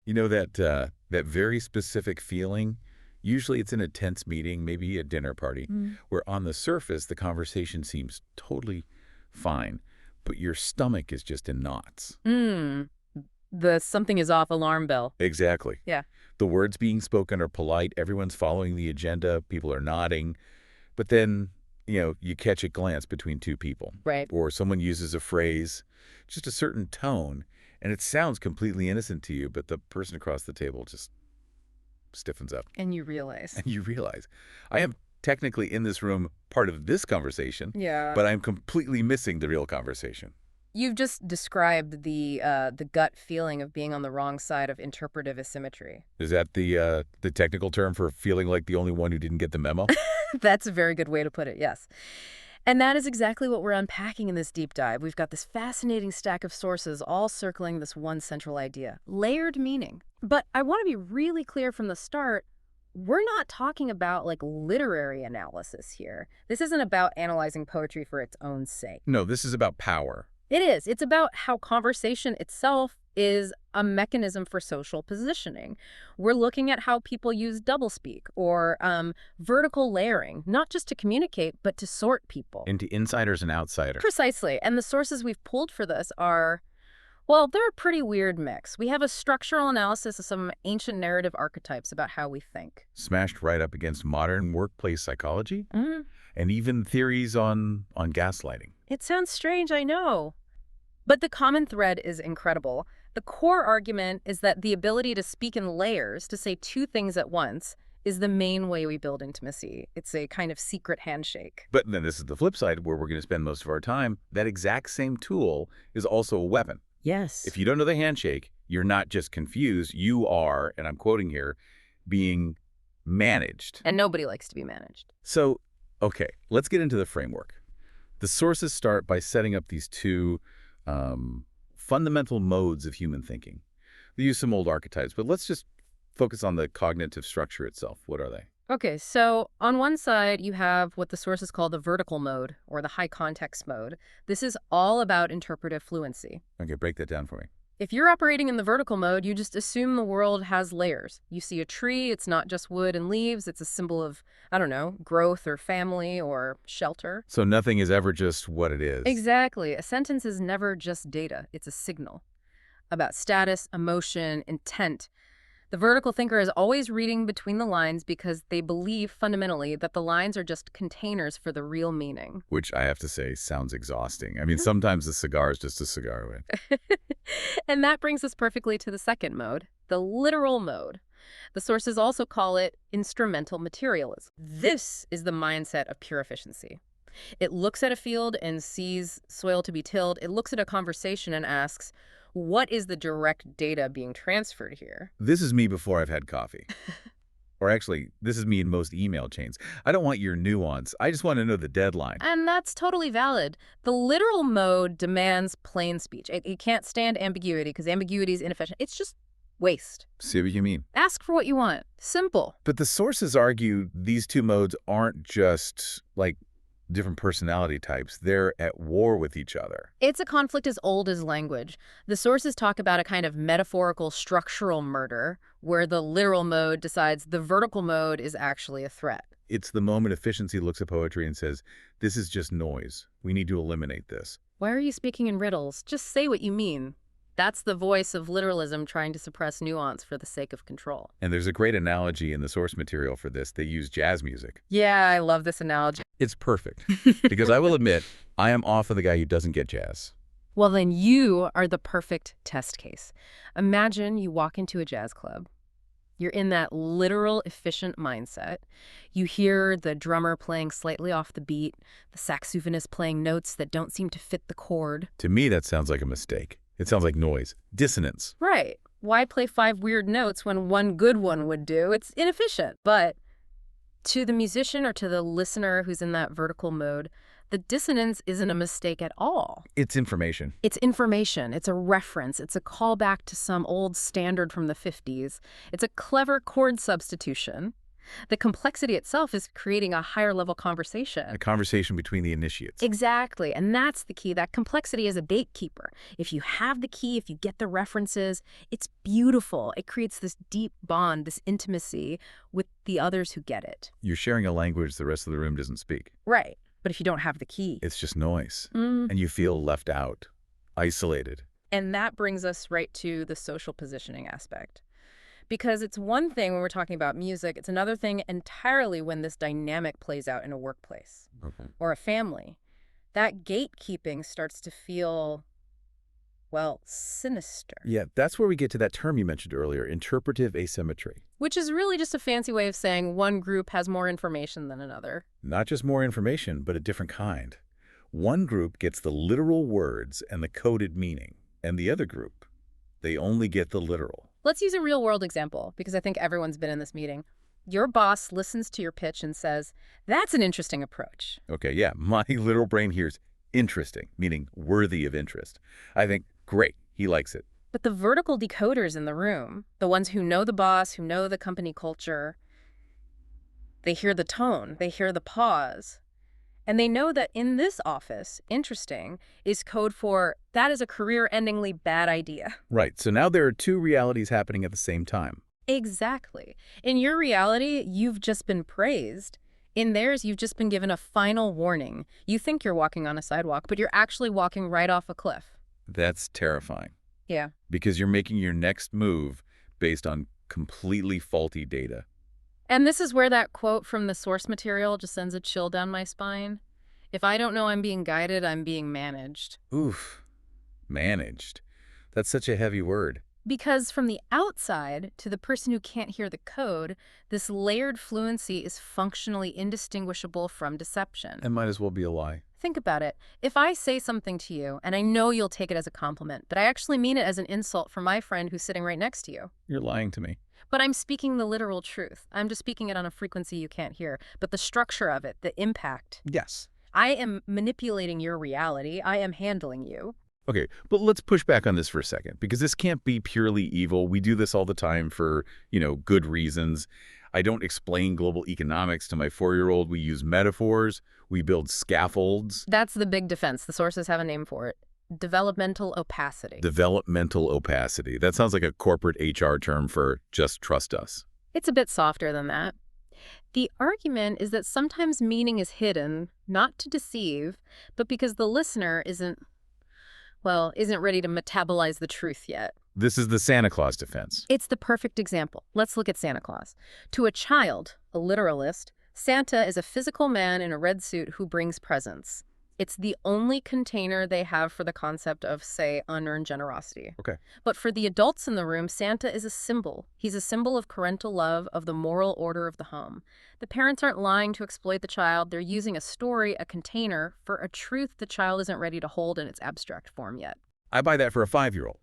You know that very specific feeling? Usually it's in a tense meeting, maybe a dinner party, where on the surface the conversation seems totally fine, but your stomach is just in knots. Mm. The something is off alarm bell. Exactly. Yeah. The words being spoken are polite, everyone's following the agenda, people are nodding, but then, you catch a glance between two people. Right. Or someone uses a phrase, just a certain tone, and it sounds completely innocent to you, but the person across the table just stiffens up. And you realize. And you realize, I am technically in this room part of this conversation, Yeah. but I'm completely missing the real conversation. You've just described the gut feeling of being on the wrong side of interpretive asymmetry. Is that the technical term for feeling like the only one who didn't get the memo? That's a very good way to put it, yes. And that is exactly what we're unpacking in this deep dive. We've got this fascinating stack of sources all circling this one central idea, layered meaning. But I want to be really clear from the start, we're not talking about like literary analysis here. This isn't about analyzing poetry for its own sake. No, this is about power. It is. It's about how conversation itself is a mechanism for social positioning. We're looking at how people use doublespeak or vertical layering, not just to communicate, but to sort people. Into insiders and outsiders. Precisely. And the sources we've pulled for this are, well, they're a pretty weird mix. We have a structural analysis of some ancient narrative archetypes about how we think. Smashed right up against modern workplace psychology? Mm-hmm. And even theories on gaslighting. It sounds strange, I know. But the common thread is incredible. The core argument is that the ability to speak in layers, to say two things at once, is the main way we build intimacy. It's a kind of secret handshake. But then this is the flip side where we're going to spend most of our time. That exact same tool is also a weapon. Yes. If you don't know the handshake, you're not just confused. You are, and I'm quoting here, being managed. And nobody likes to be managed. So, okay, let's get into the framework. The sources start by setting up these two fundamental modes of human thinking. They use some old archetypes, but let's just focus on the cognitive structure itself. What are they? Okay, so on one side, you have what the sources call the vertical mode, or the high context mode. This is all about interpretive fluency. Okay, break that down for me. If you're operating in the vertical mode, you just assume the world has layers. You see a tree, it's not just wood and leaves, it's a symbol of, I don't know, growth or family or shelter. So nothing is ever just what it is. Exactly. A sentence is never just data, it's a signal about status, emotion, intent. The vertical thinker is always reading between the lines because they believe fundamentally that the lines are just containers for the real meaning. Which I have to say sounds exhausting. I mean, sometimes a cigar is just a cigar. Right? And that brings us perfectly to the second mode, the literal mode. The sources also call it instrumental materialism. This is the mindset of pure efficiency. It looks at a field and sees soil to be tilled. It looks at a conversation and asks, what is the direct data being transferred here? This is me before I've had coffee. Or actually, this is me in most email chains. I don't want your nuance. I just want to know the deadline. And that's totally valid. The literal mode demands plain speech. It can't stand ambiguity because ambiguity is inefficient. It's just waste. See what you mean? Ask for what you want. Simple. But the sources argue these two modes aren't just like different personality types. They're at war with each other. It's a conflict as old as language. The sources talk about a kind of metaphorical structural murder where the literal mode decides the vertical mode is actually a threat. It's the moment efficiency looks at poetry and says, this is just noise. We need to eliminate this. Why are you speaking in riddles? Just say what you mean. That's the voice of literalism trying to suppress nuance for the sake of control. And there's a great analogy in the source material for this. They use jazz music. Yeah, I love this analogy. It's perfect. Because I will admit, I am often the guy who doesn't get jazz. Well, then you are the perfect test case. Imagine you walk into a jazz club. You're in that literal, efficient mindset. You hear the drummer playing slightly off the beat, the saxophonist playing notes that don't seem to fit the chord. To me, that sounds like a mistake. It sounds like noise, dissonance. Right. Why play 5 weird notes when one good one would do? It's inefficient. But to the musician or to the listener who's in that vertical mode, the dissonance isn't a mistake at all. It's information. It's information. It's a reference. It's a callback to some old standard from the 50s. It's a clever chord substitution. The complexity itself is creating a higher level conversation. A conversation between the initiates. Exactly, and that's the key. That complexity is a gatekeeper. If you have the key, if you get the references, it's beautiful. It creates this deep bond, this intimacy with the others who get it. You're sharing a language the rest of the room doesn't speak. Right, but if you don't have the key. It's just noise. Mm. And you feel left out, isolated. And that brings us right to the social positioning aspect. Because it's one thing when we're talking about music, it's another thing entirely when this dynamic plays out in a workplace or a family. That gatekeeping starts to feel, well, sinister. Yeah, that's where we get to that term you mentioned earlier, interpretive asymmetry. Which is really just a fancy way of saying one group has more information than another. Not just more information, but a different kind. One group gets the literal words and the coded meaning, and the other group, they only get the literal. Let's use a real-world example, because I think everyone's been in this meeting. Your boss listens to your pitch and says, "That's an interesting approach." Okay, yeah, my literal brain hears interesting, meaning worthy of interest. I think, great, he likes it. But the vertical decoders in the room, the ones who know the boss, who know the company culture, they hear the tone, they hear the pause, and they know that in this office, interesting is code for that is a career-endingly bad idea. Right, so now there are two realities happening at the same time. Exactly. In your reality, you've just been praised. In theirs, you've just been given a final warning. You think you're walking on a sidewalk, but you're actually walking right off a cliff. That's terrifying. Yeah. Because you're making your next move based on completely faulty data. And this is where that quote from the source material just sends a chill down my spine. If I don't know I'm being guided, I'm being managed. Oof. Managed. That's such a heavy word. Because from the outside, to the person who can't hear the code, this layered fluency is functionally indistinguishable from deception. It might as well be a lie. Think about it. If I say something to you, and I know you'll take it as a compliment, but I actually mean it as an insult for my friend who's sitting right next to you. You're lying to me. But I'm speaking the literal truth. I'm just speaking it on a frequency you can't hear. But the structure of it, the impact. Yes. I am manipulating your reality. I am handling you. Okay, but let's push back on this for a second, because this can't be purely evil. We do this all the time for, good reasons. I don't explain global economics to my 4-year-old. We use metaphors. We build scaffolds. That's the big defense. The sources have a name for it. Developmental opacity. Developmental opacity. That sounds like a corporate HR term for just trust us. It's a bit softer than that. The argument is that sometimes meaning is hidden, not to deceive, but because the listener isn't ready to metabolize the truth yet. This is the Santa Claus defense. It's the perfect example. Let's look at Santa Claus. To a child, a literalist, Santa is a physical man in a red suit who brings presents. It's the only container they have for the concept of, say, unearned generosity. Okay. But for the adults in the room, Santa is a symbol. He's a symbol of parental love, of the moral order of the home. The parents aren't lying to exploit the child. They're using a story, a container, for a truth the child isn't ready to hold in its abstract form yet. I buy that for a 5-year-old.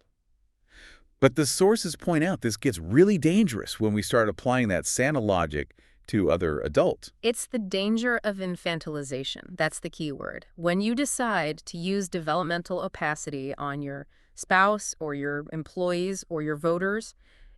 But the sources point out this gets really dangerous when we start applying that Santa logic to other adults. It's the danger of infantilization. That's the key word. When you decide to use developmental opacity on your spouse or your employees or your voters,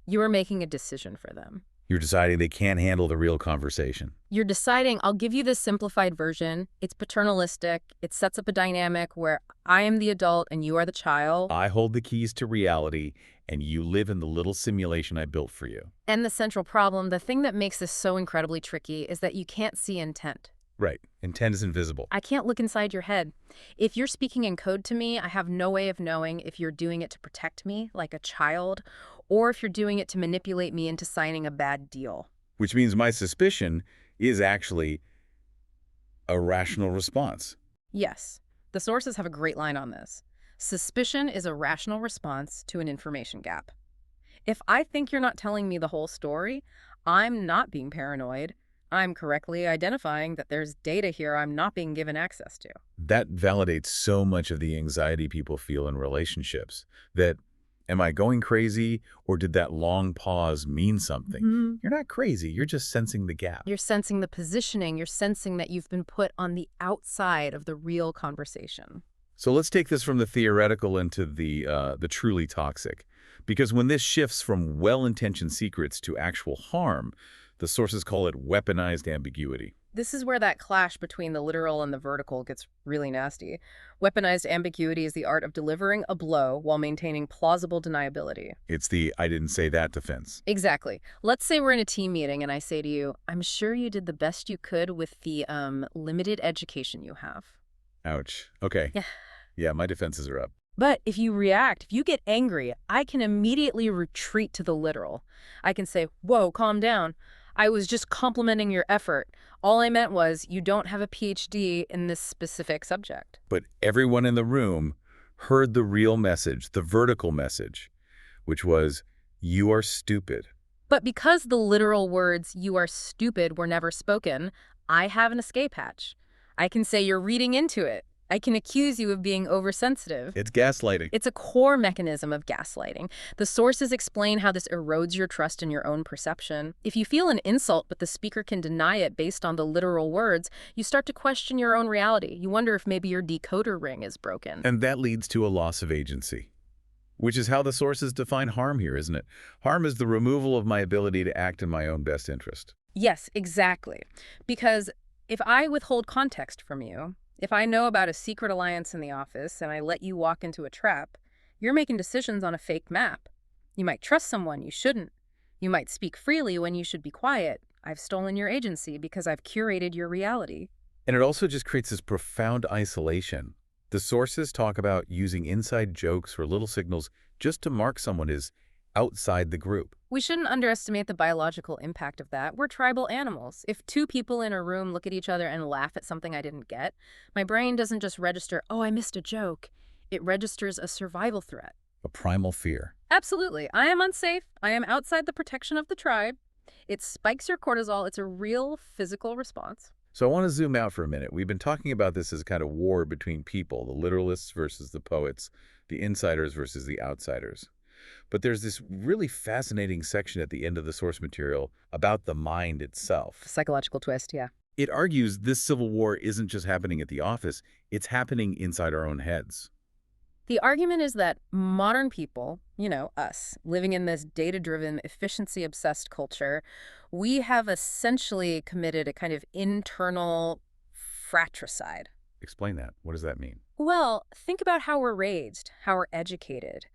you are making a decision for them. You're deciding they can't handle the real conversation. You're deciding, I'll give you this simplified version. It's paternalistic. It sets up a dynamic where I am the adult and you are the child. I hold the keys to reality, and you live in the little simulation I built for you. And the central problem, the thing that makes this so incredibly tricky, is that you can't see intent. Right. Intent is invisible. I can't look inside your head. If you're speaking in code to me, I have no way of knowing if you're doing it to protect me, like a child, or if you're doing it to manipulate me into signing a bad deal. Which means my suspicion is actually a rational response. Yes. The sources have a great line on this. Suspicion is a rational response to an information gap. If I think you're not telling me the whole story, I'm not being paranoid. I'm correctly identifying that there's data here I'm not being given access to. That validates so much of the anxiety people feel in relationships. That, am I going crazy, or did that long pause mean something? Mm-hmm. You're not crazy. You're just sensing the gap. You're sensing the positioning. You're sensing that you've been put on the outside of the real conversation. So let's take this from the theoretical into the truly toxic. Because when this shifts from well-intentioned secrets to actual harm, The sources call it weaponized ambiguity. This is where that clash between the literal and the vertical gets really nasty. Weaponized ambiguity is the art of delivering a blow while maintaining plausible deniability. It's the "I didn't say that" defense. Exactly. Let's say we're in a team meeting and I say to you, I'm sure you did the best you could with the limited education you have. Ouch. Okay. Yeah. Yeah, my defenses are up. But if you react, if you get angry, I can immediately retreat to the literal. I can say, whoa, calm down. I was just complimenting your effort. All I meant was you don't have a PhD in this specific subject. But everyone in the room heard the real message, the vertical message, which was, you are stupid. But because the literal words, you are stupid, were never spoken, I have an escape hatch. I can say you're reading into it. I can accuse you of being oversensitive. It's gaslighting. It's a core mechanism of gaslighting. The sources explain how this erodes your trust in your own perception. If you feel an insult but the speaker can deny it based on the literal words, you start to question your own reality. You wonder if maybe your decoder ring is broken. And that leads to a loss of agency, which is how the sources define harm here, isn't it? Harm is the removal of my ability to act in my own best interest. Yes, exactly. Because if I withhold context from you, if I know about a secret alliance in the office and I let you walk into a trap, you're making decisions on a fake map. You might trust someone you shouldn't. You might speak freely when you should be quiet. I've stolen your agency because I've curated your reality. And it also just creates this profound isolation. The sources talk about using inside jokes or little signals just to mark someone as outside the group. We shouldn't underestimate the biological impact of that. We're tribal animals. If two people in a room look at each other and laugh at something I didn't get, my brain doesn't just register, oh, I missed a joke. It registers a survival threat. A primal fear. Absolutely. I am unsafe. I am outside the protection of the tribe. It spikes your cortisol. It's a real physical response. So I want to zoom out for a minute. We've been talking about this as a kind of war between people, the literalists versus the poets, the insiders versus the outsiders. But there's this really fascinating section at the end of the source material about the mind itself. Psychological twist, yeah. It argues this civil war isn't just happening at the office, it's happening inside our own heads. The argument is that modern people, us, living in this data-driven, efficiency-obsessed culture, we have essentially committed a kind of internal fratricide. Explain that. What does that mean? Well, think about how we're raised, how we're educated.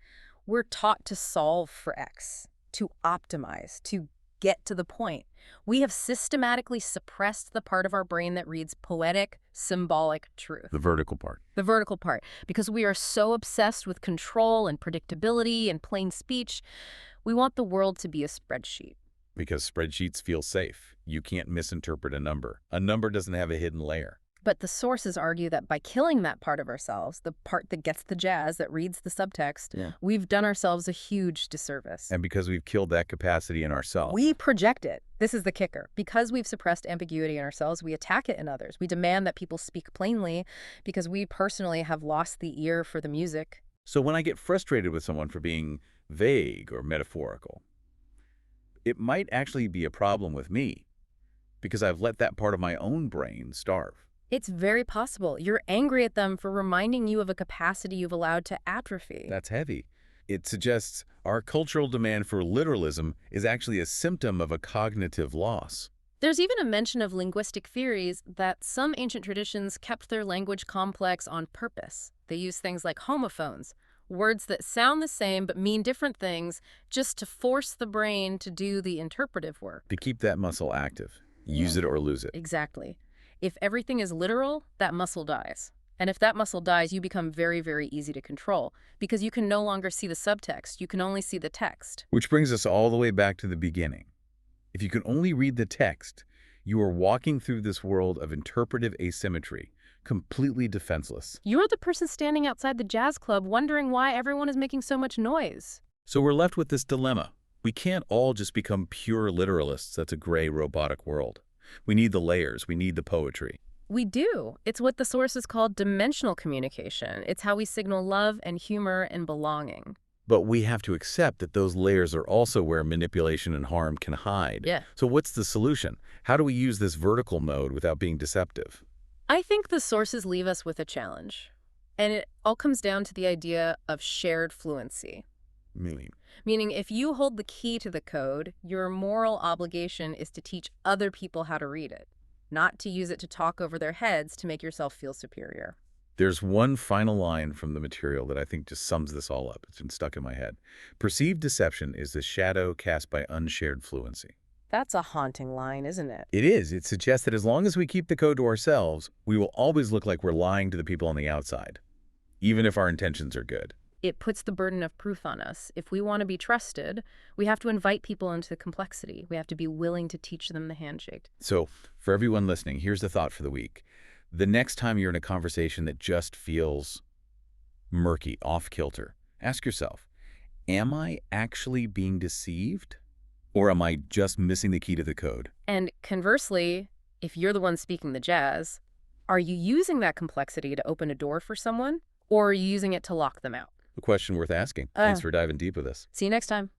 We're taught to solve for X, to optimize, to get to the point. We have systematically suppressed the part of our brain that reads poetic, symbolic truth. The vertical part. The vertical part. Because we are so obsessed with control and predictability and plain speech, we want the world to be a spreadsheet. Because spreadsheets feel safe. You can't misinterpret a number. A number doesn't have a hidden layer. But the sources argue that by killing that part of ourselves, the part that gets the jazz, that reads the subtext, we've done ourselves a huge disservice. And because we've killed that capacity in ourselves. We project it. This is the kicker. Because we've suppressed ambiguity in ourselves, we attack it in others. We demand that people speak plainly because we personally have lost the ear for the music. So when I get frustrated with someone for being vague or metaphorical, it might actually be a problem with me because I've let that part of my own brain starve. It's very possible. You're angry at them for reminding you of a capacity you've allowed to atrophy. That's heavy. It suggests our cultural demand for literalism is actually a symptom of a cognitive loss. There's even a mention of linguistic theories that some ancient traditions kept their language complex on purpose. They use things like homophones, words that sound the same but mean different things, just to force the brain to do the interpretive work. To keep that muscle active. Use it or lose it. Exactly. If everything is literal, that muscle dies. And if that muscle dies, you become very, very easy to control because you can no longer see the subtext. You can only see the text. Which brings us all the way back to the beginning. If you can only read the text, you are walking through this world of interpretive asymmetry, completely defenseless. You're the person standing outside the jazz club wondering why everyone is making so much noise. So we're left with this dilemma. We can't all just become pure literalists. That's a gray, robotic world. We need the layers. We need the poetry. We do. It's what the sources call dimensional communication. It's how we signal love and humor and belonging. But we have to accept that those layers are also where manipulation and harm can hide. Yeah. So what's the solution? How do we use this vertical mode without being deceptive? I think the sources leave us with a challenge. And it all comes down to the idea of shared fluency. Meaning? Meaning, if you hold the key to the code, your moral obligation is to teach other people how to read it, not to use it to talk over their heads to make yourself feel superior. There's one final line from the material that I think just sums this all up. It's been stuck in my head. Perceived deception is the shadow cast by unshared fluency. That's a haunting line, isn't it? It is. It suggests that as long as we keep the code to ourselves, we will always look like we're lying to the people on the outside, even if our intentions are good. It puts the burden of proof on us. If we want to be trusted, we have to invite people into the complexity. We have to be willing to teach them the handshake. So for everyone listening, here's the thought for the week. The next time you're in a conversation that just feels murky, off-kilter, ask yourself, am I actually being deceived? Or am I just missing the key to the code? And conversely, if you're the one speaking the jazz, are you using that complexity to open a door for someone? Or are you using it to lock them out? A question worth asking. Thanks for diving deep with us. See you next time.